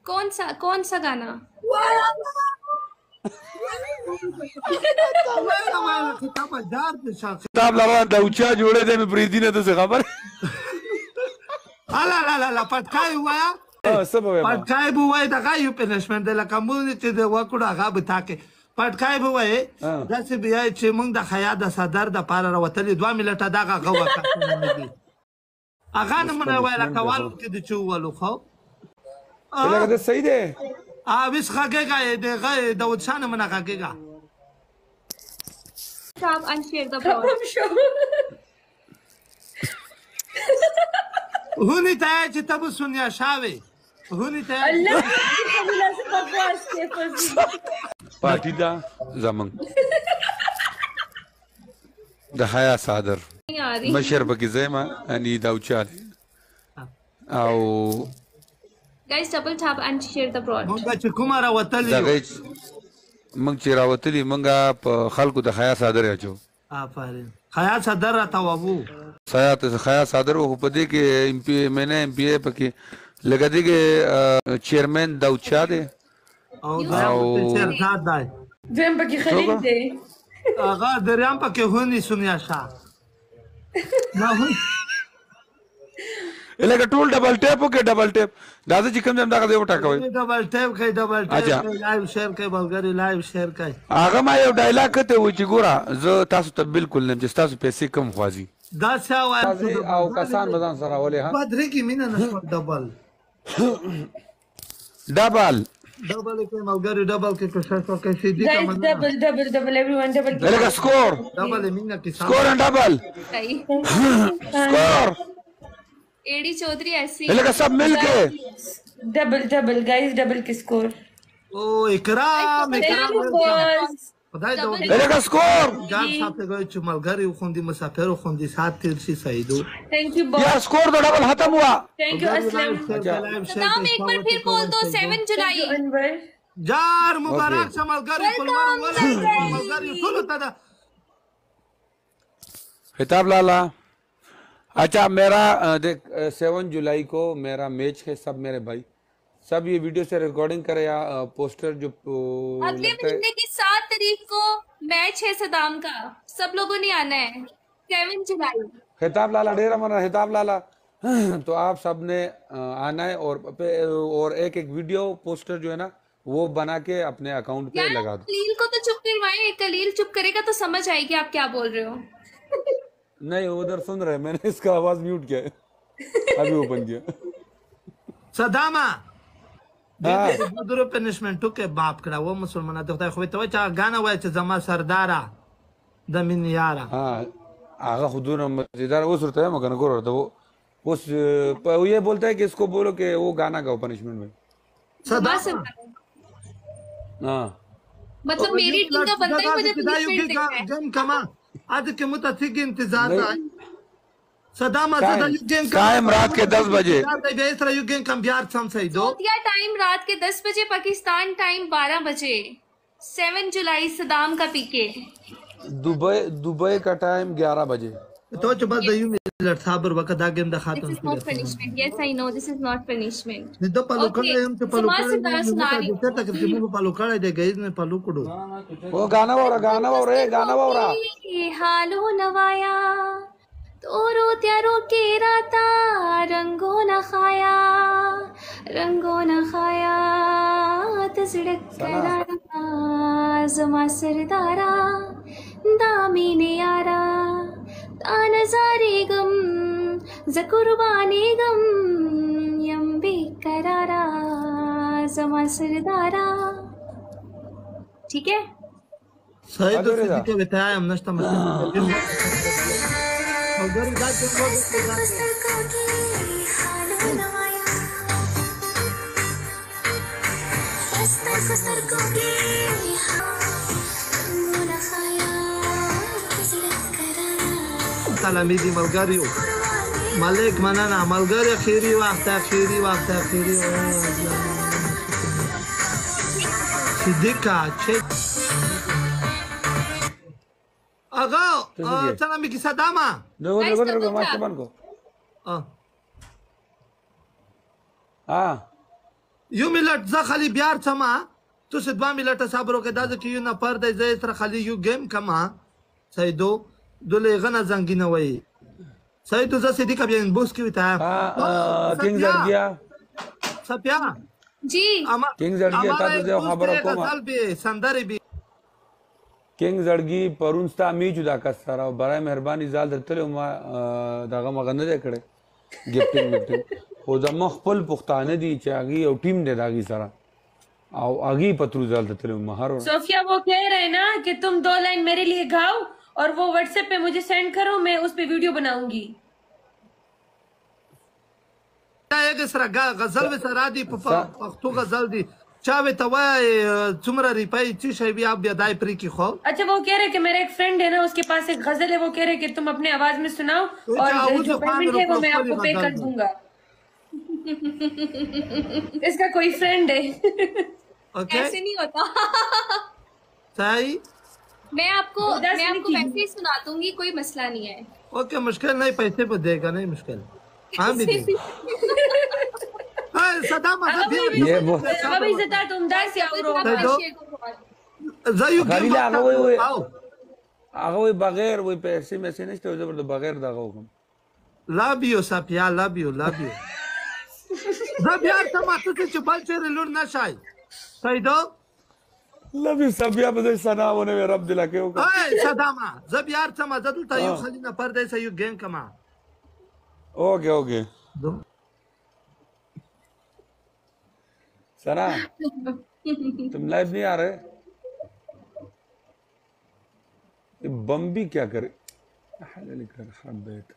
कौन सा गाना? किताब लगा दौचा जोड़े थे मैं प्रीति ने तो से खबर अला ला ला ला पटकाई हुआ सब हुआ पटकाई हुआ है दगा यू पनिशमेंट दे ला कम्युनिटी दे वकुड़ा गा बताके पटकाई हुआ है जैसे भी है चे मंग द खया द सदर द पारा वतली 2 मिनट दगा गवा का अगान मन वाला कवाल के दे चू वालो खो इला कदे सही दे बिस खगेगा ये दे गए दाऊद शान मना खगेगा Stop and share the plot. हुनी ताया चे तब सुनिया शावे हुनी ताया पार्टी दा जमंग द हया सादर मशर बकी ज़ेमा अनि दाउचाल आओ Guys, double tap and share the plot. मंगा चे कुमारा वतली मंग चिरावतली मंगा खलकु द हया सादर याचो आफरीन खया सदर रहता बाबू खया सादर वो पदे के एमपी मैंने एमपीए पकी लगा दी के चेयरमैन दाउचा दे शेरजाद दाई Vem paki khalide. आगा दरियाम पके हुनी सुनिया शा ना हुन इला का tool double tap okay double tap दादा जी कम जम दागा दे उठा कवे डबल टैप लाइव शेयर के बलगरी लाइव शेयर के आगा मा यो डायलॉग कते वो चिगुरा ज तासु त बिल्कुल नम जस तासु पैसे कम ख्वाजी 10 आओ कसान मदान सरा वाले हां बदरी की मीना न डबल डबल के मलगरी डबल के कोशिश को कैसे दी का Guys, मन double, everyone, double. इला का स्कोर डबल मीना की स्कोर एंड डबल स्कोर एडी चौधरी ऐसी इला का सब मिलके Double, guys, double की score. ओ इकराम Boss. खुदाई दो इला का स्कोर जान साथ गए च मलगरी खुंदी मुसाफिर खुंदी साथ तिरसी सईदो Thank you, boss. या स्कोर तो डबल खत्म हुआ Thank you, Aslam. नाम एक बार फिर बोल दो 7 जुलाई Anwar. जार मुबारक से मलगरी कुलवर मलगरी फुल तदा खिताब लाला अच्छा मेरा देख 7 जुलाई को मेरा मैच है सब मेरे भाई सब ये वीडियो से रिकॉर्डिंग करे या पोस्टर जो अगले महीने की 7 तारीख को मैच है सदाम का सब लोगों ने आना है 7 जुलाई खिताब लाला डेरा मना खिताब लाला तो आप सब ने आना है और एक वीडियो पोस्टर जो है ना वो बना के अपने अकाउंट पे लगा दो कलील को तो चुप करवाएं कलील चुप करेगा तो समझ आएगी आप क्या बोल रहे हो नहीं उधर सुन रहे मैंने इसका आवाज म्यूट किया है अभी ओपन किया सदामा बुदुरो पनिशमेंट के बाप करा वो मुसलमान तो खोते चा गाना वाय जमा सरदारा दमिन यारा हाँ आगा खुदूर मजेदार वो सुनता है मगर को रहता वो ये बोलता है कि इसको बोलो कि वो गाना गाओ पनिशमेंट में हाँ मतलब मेरी टीम का बंदा ही मुझे पनिशमेंट देता है जम कमा आज के मुताबिक इंतजार का सदामा कायम रात के 10 बजे सोतिया टाइम रात के 10 बजे पाकिस्तान टाइम 12 बजे 7 जुलाई सदाम का पीके दुबई का टाइम 11 बजे तो चबा दयू में साबर वक्त आ गेम द खातम this is not punishment yes I know this is not punishment निदो पालो कर हम तो पालो कर तक मुंह पालो कर दे गई ने पालो कुडो वो गाना वाला ये हालो नवाया तोरो त्यारो के राता रंगो न खाया तजड़क करारा जमा सरदारा दामिने यारा तानजारे गम जकुरबाने गम यम बेकरारा जमा सरदारा ठीक है सही तो के बताया हम नष्ट अगर तलामीदी मलगारी मलिक मनाना मलगारी आखिरी वक्त सिद्दीका चेक अगो चला मी किसा दामा देखो मास्टर बन को हाँ یو ملت زه خالي بیار څما تاسو 2 ملت صبر وکړئ دا ځکه یو نفر دی زه سره خالي یو گیم کما سیدو دله غنا زنګینه وای سیدو زه سیدی کا بیان بوس کی وتا किंग जर्गिया सप्या जी किंग जर्गिया تا ته خبره کوم غزل به سندره به किंग जर्गी پرونستا می جدا کسره او برای مهرباني زال درتلو ما دغه مغنه ده کړه ګفټینګ او زما خپل پښتانه دي چې هغه یو ټیم دی داغي سره او هغه پترو زال درتلو مهارو सोफिया वो कह रहे हैं ना कि तुम 2 लाइन मेरे लिए गाओ और वो व्हाट्सएप पे मुझे सेंड करो मैं उस पे वीडियो बनाऊंगी یو سره غزل به سره دی په پښتو غزل دی چا به توای څومره ریپای چې شی بیا بیا دای پرې کی خو अच्छा वो कह रहे हैं कि मेरा एक फ्रेंड है ना उसके पास एक गजल है वो कह रहे हैं कि तुम अपने आवाज में सुनाओ और जो पेमेंट है वो मैं आपको पे कर दूंगा इसका कोई फ्रेंड है ओके ऐसे नहीं होता सही मैं आपको वैसे ही सुना दूंगी कोई मसला नहीं है ओके मुश्किल नहीं पैसे पे देगा नहीं मुश्किल हाँ दीदी सदाम ये वो अभी जता तुम 10 euro زيو خليل هغه وي او هغه وي بغیر وي پیسې مې نشته زبر د بغیر دغه وکم لابيو ساپیا لابيو زبيار تما ته چې بل چیرې لور نشای سیدو لبي سبيا بده سناونه رب دل کې وکم اي سداما زبيار تما دلته یو خلینا پردې سې یو ګین کما اوكي सना तुम लाइव नहीं आ रहे ये बम भी क्या करे खराब बैठ